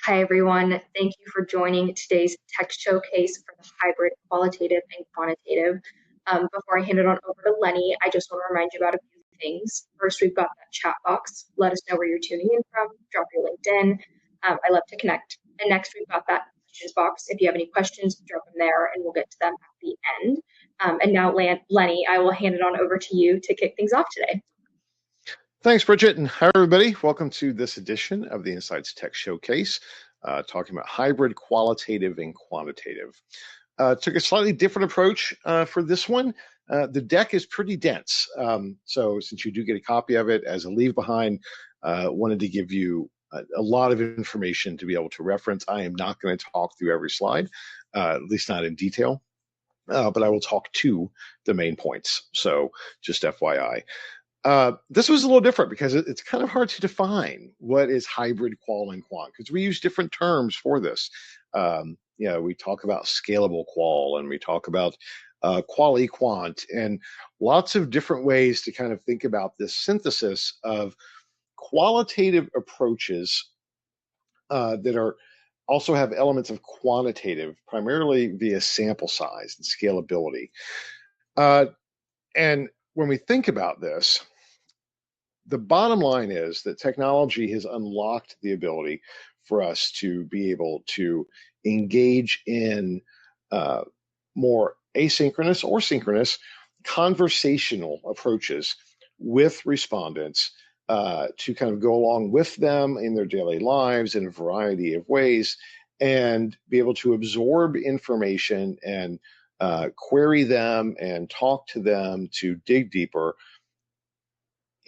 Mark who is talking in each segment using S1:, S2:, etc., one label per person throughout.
S1: Hi, everyone. Thank you for joining today's tech showcase for the hybrid qualitative and quantitative. Before I hand it on over to Lenny, I just want to remind you about a few things. First, we've got that chat box. Let us know where you're tuning in from. Drop your LinkedIn. I love to connect. And next, we've got that questions box. If you have any questions, drop them there, and we'll get to them at the end. And now, Lenny, I will hand it on over to you to kick things off today.
S2: Thanks, Bridget, and hi, everybody. Welcome to this edition of the Insights Tech Showcase, talking about hybrid qualitative and quantitative. Took a slightly different approach for this one. The deck is pretty dense, so since you do get a copy of it as a leave behind, wanted to give you a lot of information to be able to reference. I am not going to talk through every slide, at least not in detail, but I will talk to the main points. So just FYI. This was a little different because it's kind of hard to define what is hybrid qual and quant because we use different terms for this. We talk about scalable qual and we talk about quali-quant and lots of different ways to kind of think about this synthesis of qualitative approaches that are also have elements of quantitative, primarily via sample size and scalability. And when we think about this, the bottom line is that technology has unlocked the ability for us to be able to engage in more asynchronous or synchronous conversational approaches with respondents to kind of go along with them in their daily lives in a variety of ways and be able to absorb information and query them and talk to them to dig deeper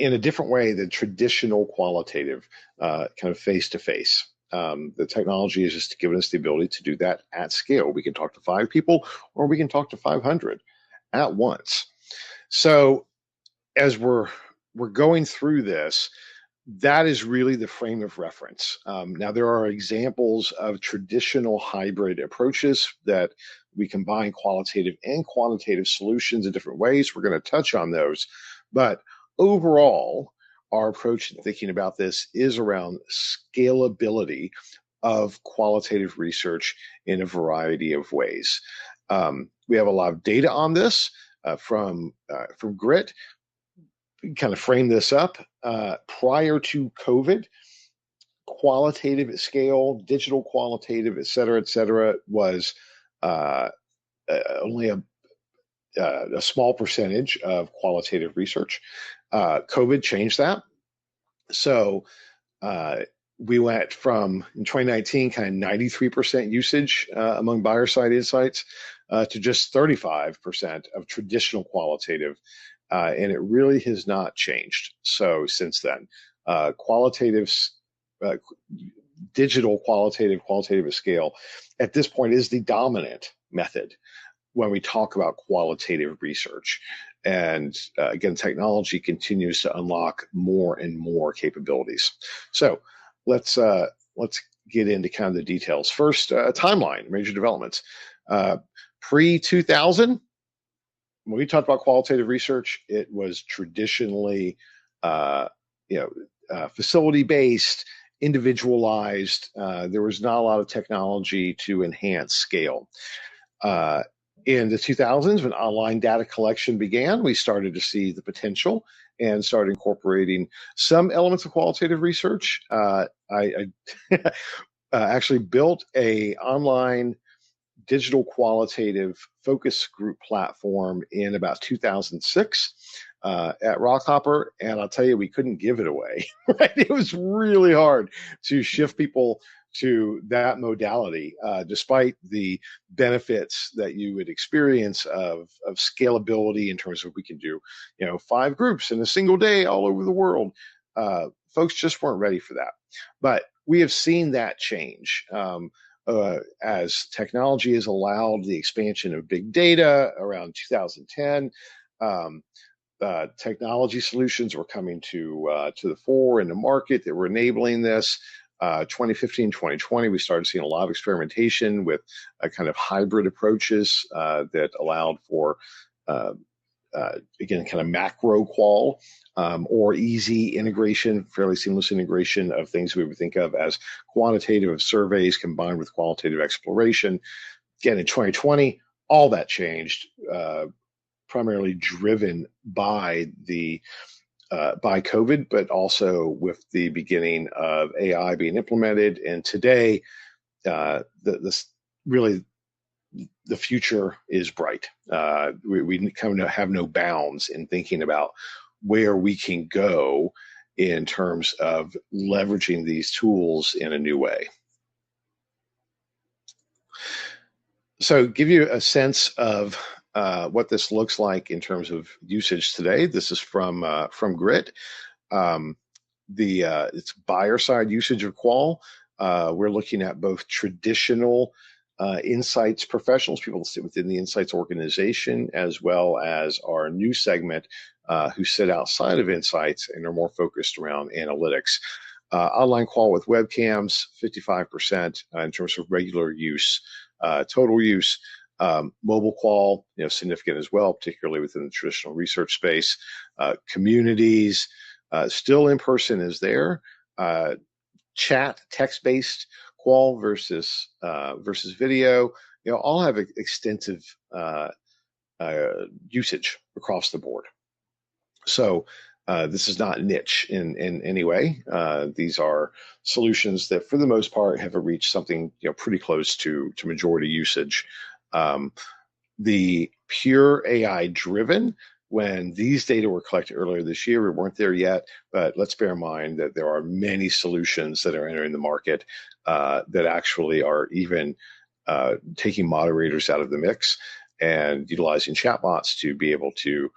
S2: in a different way than traditional qualitative, kind of face-to-face. The technology has just given us the ability to do that at scale. We can talk to 5 people or we can talk to 500 at once. So as we're going through this, that is really the frame of reference. Now, there are examples of traditional hybrid approaches that we combine qualitative and quantitative solutions in different ways. We're going to touch on those. But overall, our approach to thinking about this is around scalability of qualitative research in a variety of ways. We have a lot of data on this from GRIT. We kind of frame this up. Prior to COVID, qualitative at scale, digital qualitative, et cetera, was only a small percentage of qualitative research. COVID changed that. So we went from, in 2019, kind of 93% usage among buyer-side insights to just 35% of traditional qualitative. And it really has not changed. So since then, digital qualitative at scale, at this point is the dominant method when we talk about qualitative research. And again, technology continues to unlock more and more capabilities. So let's get into kind of the details. First, timeline, major developments. Pre-2000, when we talked about qualitative research, it was traditionally, facility-based, individualized. There was not a lot of technology to enhance scale. In the 2000s, when online data collection began, we started to see the potential and started incorporating some elements of qualitative research. I actually built a online digital qualitative focus group platform in about 2006 at Rockhopper, and I'll tell you, we couldn't give it away. Right? It was really hard to shift people to that modality, despite the benefits that you would experience of scalability in terms of we can do, 5 groups in a single day all over the world. Folks just weren't ready for that. But we have seen that change as technology has allowed the expansion of big data around 2010. Technology solutions were coming to the fore in the market that were enabling this. 2015, 2020, we started seeing a lot of experimentation with kind of hybrid approaches that allowed for again, kind of macro qual, or easy integration, fairly seamless integration of things we would think of as quantitative surveys combined with qualitative exploration. Again, in 2020, all that changed, primarily driven by by COVID, but also with the beginning of AI being implemented. And today, this really the future is bright. We kind of have no bounds in thinking about where we can go in terms of leveraging these tools in a new way. So, give you a sense of what this looks like in terms of usage today. This is from Grit. Um, it's buyer side usage of qual. We're looking at both traditional insights professionals, people that sit within the insights organization, as well as our new segment who sit outside of insights and are more focused around analytics. Online qual with webcams, 55% in terms of regular use, total use. Mobile qual, significant as well, particularly within the traditional research space. Communities, still in person is there. Chat, text-based qual versus video, all have extensive usage across the board. So this is not niche in any way. These are solutions that, for the most part, have reached something pretty close to majority usage. The pure AI driven, when these data were collected earlier this year, we weren't there yet, but let's bear in mind that there are many solutions that are entering the market that actually are even taking moderators out of the mix and utilizing chatbots to be able to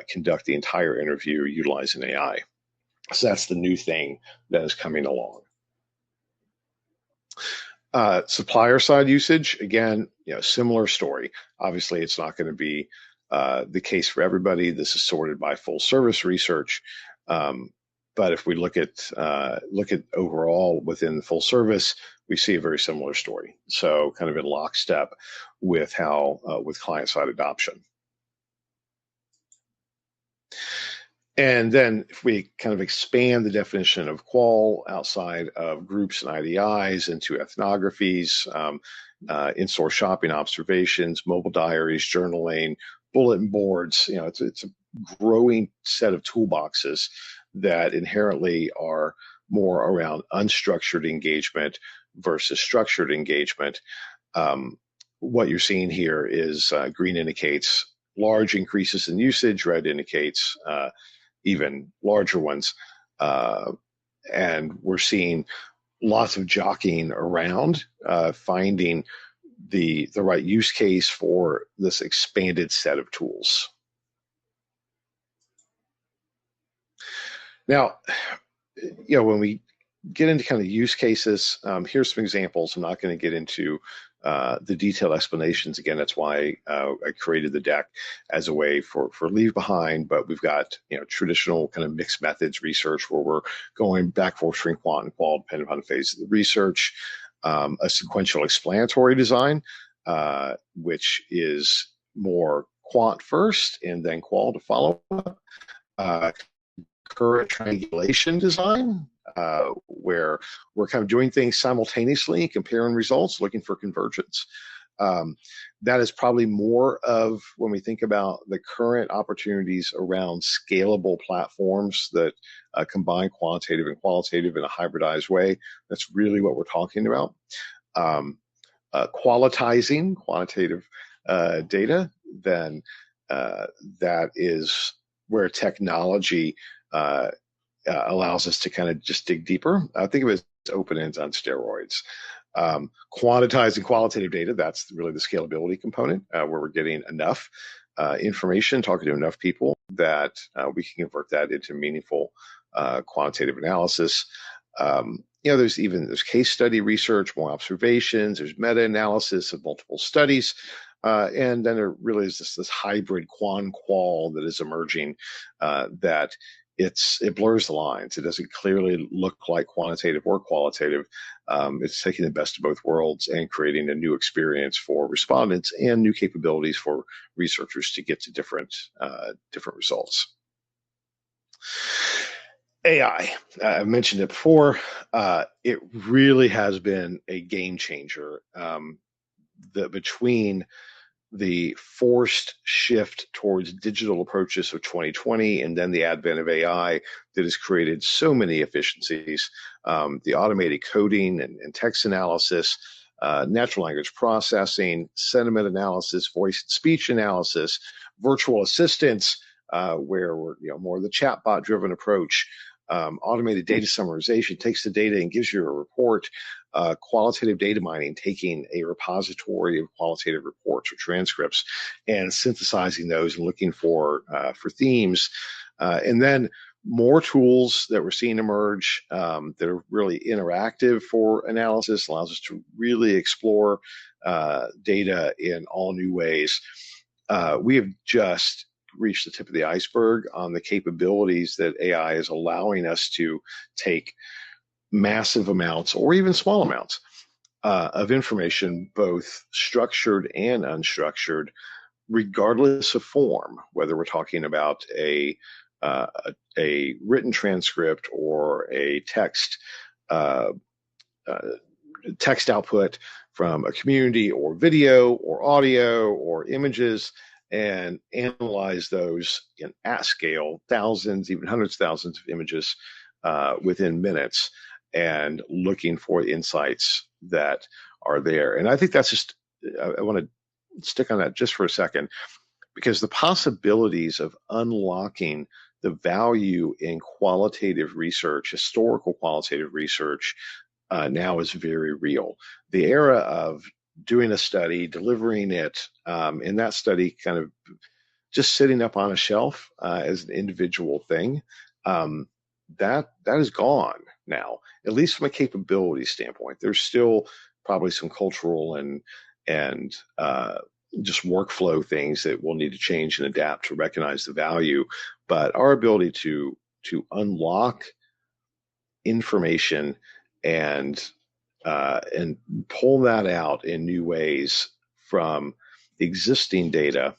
S2: conduct the entire interview utilizing AI. So that's the new thing that is coming along. Supplier side usage, again, similar story. Obviously, it's not going to be the case for everybody. This is sorted by full service research. But if we look at overall within the full service, we see a very similar story. So kind of in lockstep with with client side adoption. And then if we kind of expand the definition of qual outside of groups and IDIs into ethnographies, in-store shopping observations, mobile diaries, journaling, bulletin boards, it's a growing set of toolboxes that inherently are more around unstructured engagement versus structured engagement. What you're seeing here is green indicates large increases in usage, red indicates even larger ones. And we're seeing lots of jockeying around, finding the right use case for this expanded set of tools. Now, when we get into kind of use cases, here's some examples. I'm not going to get into the detailed explanations. Again, that's why I created the deck as a way for leave behind, but we've got traditional kind of mixed methods research where we're going back and forth between quant and qual depending upon the phase of the research. A sequential explanatory design, which is more quant first and then qual to follow up. Current triangulation design, where we're kind of doing things simultaneously, comparing results, looking for convergence. That is probably more of when we think about the current opportunities around scalable platforms that combine quantitative and qualitative in a hybridized way. That's really what we're talking about. Qualitizing quantitative data, then that is where technology allows us to kind of just dig deeper. I think of it as open ends on steroids. Quantitizing qualitative data, that's really the scalability component, where we're getting enough information, talking to enough people that we can convert that into meaningful quantitative analysis. There's case study research, more observations, there's meta-analysis of multiple studies. And then there really is this hybrid qual that is emerging that it blurs the lines. It doesn't clearly look like quantitative or qualitative. It's taking the best of both worlds and creating a new experience for respondents and new capabilities for researchers to get to different results. AI, I've mentioned it before. It really has been a game changer. Between the forced shift towards digital approaches of 2020 and then the advent of AI that has created so many efficiencies, the automated coding and text analysis, natural language processing, sentiment analysis, voice and speech analysis, virtual assistants, where we're more of the chatbot driven approach, automated data summarization takes the data and gives you a report, qualitative data mining, taking a repository of qualitative reports or transcripts and synthesizing those and looking for themes, and then more tools that we're seeing emerge that are really interactive for analysis, allows us to really explore data in all new ways. We have just reached the tip of the iceberg on the capabilities that AI is allowing us to take massive amounts or even small amounts of information, both structured and unstructured, regardless of form, whether we're talking about a written transcript or a text output from a community, or video or audio or images, and analyze those at scale, thousands, even hundreds of thousands of images within minutes, and looking for insights that are there. And I think that's just, I want to stick on that just for a second, because the possibilities of unlocking the value in qualitative research, historical qualitative research, now is very real. The era of doing a study, delivering it, and that study kind of just sitting up on a shelf as an individual thing, that is gone now, at least from a capability standpoint. There's still probably some cultural and just workflow things that we'll need to change and adapt to recognize the value. But our ability to unlock information and pull that out in new ways from existing data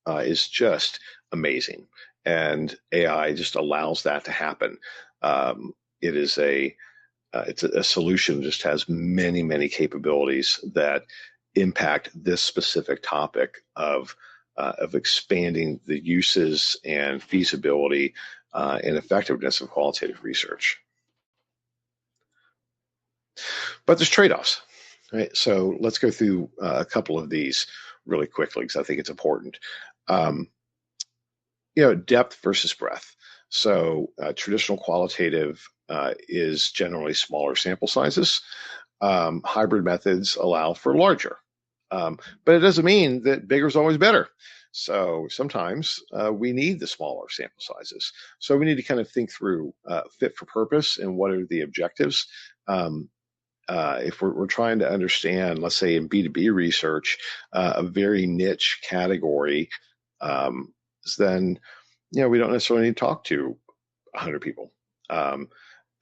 S2: is just amazing. And AI just allows that to happen. It is it's a solution that just has many, many capabilities that impact this specific topic of expanding the uses and feasibility and effectiveness of qualitative research. But there's trade-offs, right? So let's go through a couple of these really quickly, because I think it's important. Depth versus breadth. So traditional qualitative is generally smaller sample sizes. Hybrid methods allow for larger, but it doesn't mean that bigger is always better. So sometimes we need the smaller sample sizes. So we need to kind of think through fit for purpose and what are the objectives. If we're trying to understand, let's say in B2B research, a very niche category, then we don't necessarily need to talk to 100 people.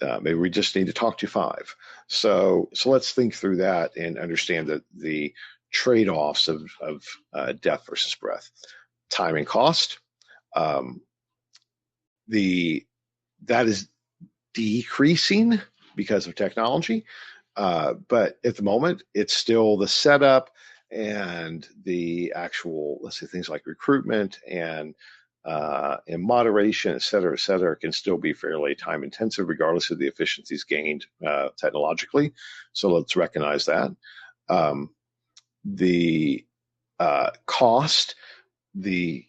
S2: Maybe we just need to talk to 5. So let's think through that and understand the trade-offs of depth versus breadth. Time and cost. That is decreasing because of technology. But at the moment, it's still the setup and the actual, let's say, things like recruitment and moderation, et cetera, can still be fairly time intensive, regardless of the efficiencies gained technologically. So let's recognize that. The cost, the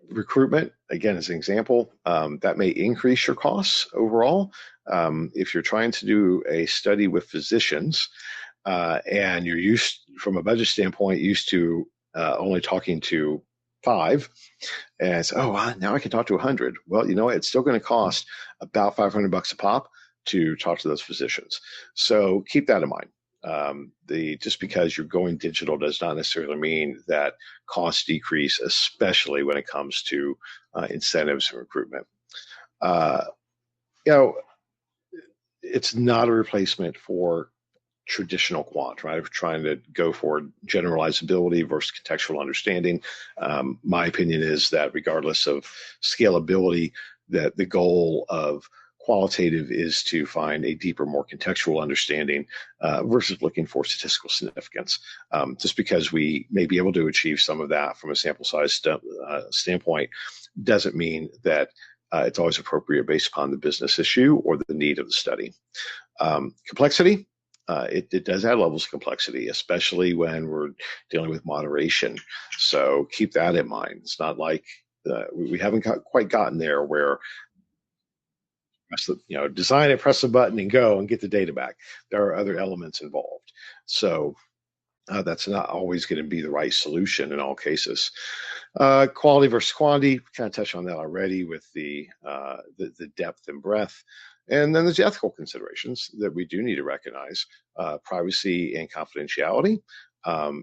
S2: recruitment, again, as an example, that may increase your costs overall. If you're trying to do a study with physicians and you're used, from a budget standpoint, used to only talking to 5, and so, now I can talk to 100. Well, it's still going to cost about $500 a pop to talk to those physicians. So keep that in mind. Just because you're going digital does not necessarily mean that costs decrease, especially when it comes to incentives and recruitment. Uh, you know, it's not a replacement for traditional quant, right? Of trying to go for generalizability versus contextual understanding. My opinion is that regardless of scalability, that the goal of qualitative is to find a deeper, more contextual understanding versus looking for statistical significance. Just because we may be able to achieve some of that from a sample size standpoint doesn't mean that it's always appropriate based upon the business issue or the need of the study. Complexity, it does add levels of complexity, especially when we're dealing with moderation. So keep that in mind. It's not like we haven't quite gotten there where design it, press a button, and go and get the data back. There are other elements involved. So that's not always going to be the right solution in all cases. Quality versus quantity, kind of touched on that already with the depth and breadth. And then there's the ethical considerations that we do need to recognize: privacy and confidentiality,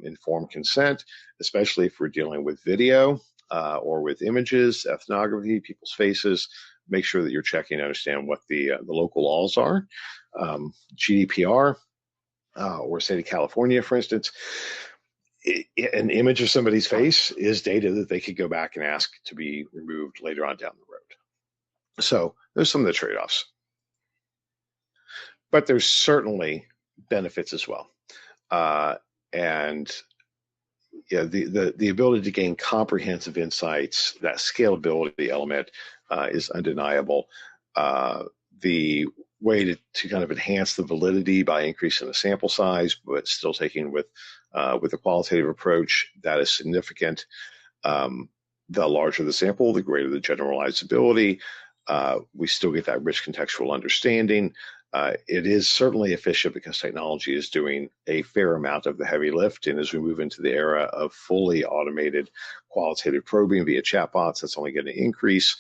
S2: informed consent, especially if we're dealing with video or with images, ethnography, people's faces. Make sure that you're checking to understand what the local laws are. GDPR, or state of California, for instance, an image of somebody's face is data that they could go back and ask to be removed later on down the road. So there's some of the trade-offs, but there's certainly benefits as well. And yeah, the ability to gain comprehensive insights, that scalability element is undeniable. The way to kind of enhance the validity by increasing the sample size, but still taking with a qualitative approach, that is significant. The larger the sample, the greater the generalizability. We still get that rich contextual understanding. It is certainly efficient because technology is doing a fair amount of the heavy lift. And as we move into the era of fully automated qualitative probing via chatbots, that's only going to increase.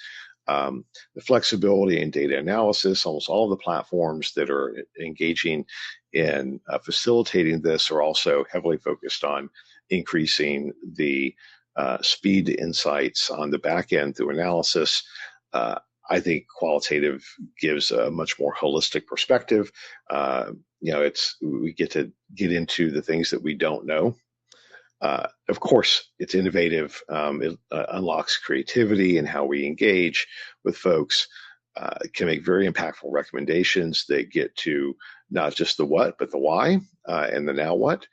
S2: The flexibility in data analysis, almost all of the platforms that are engaging in facilitating this are also heavily focused on increasing the speed to insights on the back end through analysis. I think qualitative gives a much more holistic perspective. We get to get into the things that we don't know. Of course, it's innovative. It unlocks creativity in how we engage with folks. It can make very impactful recommendations that get to not just the what, but the why and the now what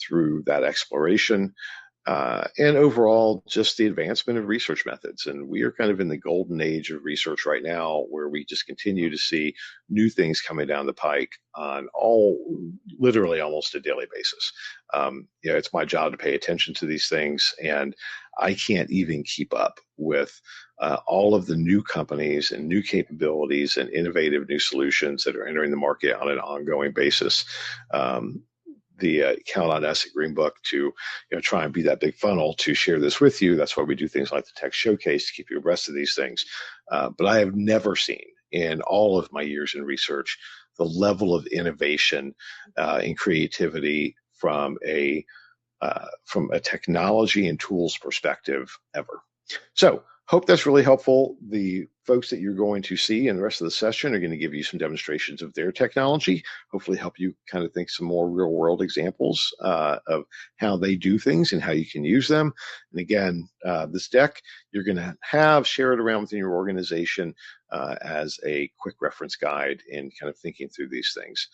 S2: through that exploration. And overall, just the advancement of research methods. And we are kind of in the golden age of research right now, where we just continue to see new things coming down the pike on literally almost a daily basis. It's my job to pay attention to these things, and I can't even keep up with all of the new companies and new capabilities and innovative new solutions that are entering the market on an ongoing basis. The count on us at Green Book to try and be that big funnel to share this with you. That's why we do things like the Tech Showcase to keep you abreast of these things. But I have never seen in all of my years in research the level of innovation and creativity from a technology and tools perspective ever. So hope that's really helpful. The folks that you're going to see in the rest of the session are going to give you some demonstrations of their technology, hopefully help you kind of think some more real world examples of how they do things and how you can use them. And again, this deck you're going to share it around within your organization as a quick reference guide in kind of thinking through these things.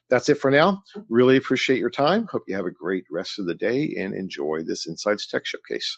S2: That's it for now. Really appreciate your time. Hope you have a great rest of the day and enjoy this Insights Tech Showcase.